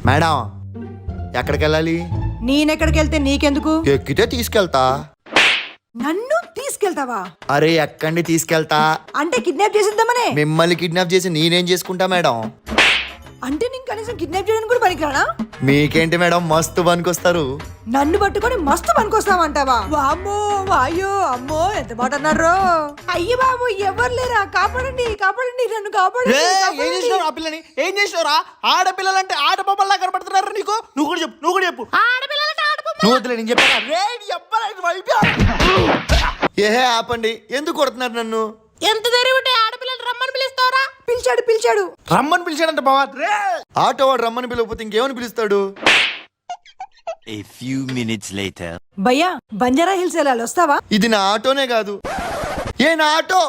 Madam ఎక్కడికి వెళ్ళాలి? నేనెక్కడికి వెళ్తే నీకెందుకు? ఎక్కితే తీసుకెళ్తా. నన్ను తీసుకెళ్తావా? అరే ఎక్కండి తీసుకెళ్తా. అంటే కిడ్నాప్ చేసిద్దామనే? మిమ్మల్ని కిడ్నాప్ చేసి నేనేం చేసుకుంటా మేడం? అంటే నేను కనీసం కిడ్నాప్ చేయడానికి కూడా పనికిరానా? మీకేంటి మేడం మస్తు పనికొస్తారు. నన్ను పట్టుకొని మస్తు పనికొస్తామంటావా? వామ్మో వాయో అమ్మో ఎంత మాట అన్నారు. అయ్య బాబు ఎవరు లేరా, కాపాడండి కాపాడండి నన్ను కాపాడండి. ఏం చేసినావు ఆ పిల్లని? ఏం చేసినావురా? ఆడపిల్లలంటే ఆట బొమ్మల్లా కనబడుతున్నారు నీకు. నువ్వు కూడా చెప్పు ఆడపిల్లలంటే ఆట బొమ్మ. నువ్వు వద్దులే, నేను చెప్పాను. ఏహే ఆపండి, ఎందుకు కొడుతున్నారు నన్ను? ఎంత ధైర్యం ఉంటే ఆడపిల్లలు రమ్మని పిలుస్తావరా? పిలిచాడు రమ్మని పిలిచాడంట బావా. ఆటో వాడు రమ్మని పిలవకపోతే ఇంకేమని పిలుస్తాడు? A few minutes later. భయ్యా బంజారా హిల్స్ వెళ్ళాలి, వస్తావా? ఇది నా ఆటోనే కాదు, ఏ నా ఆటో.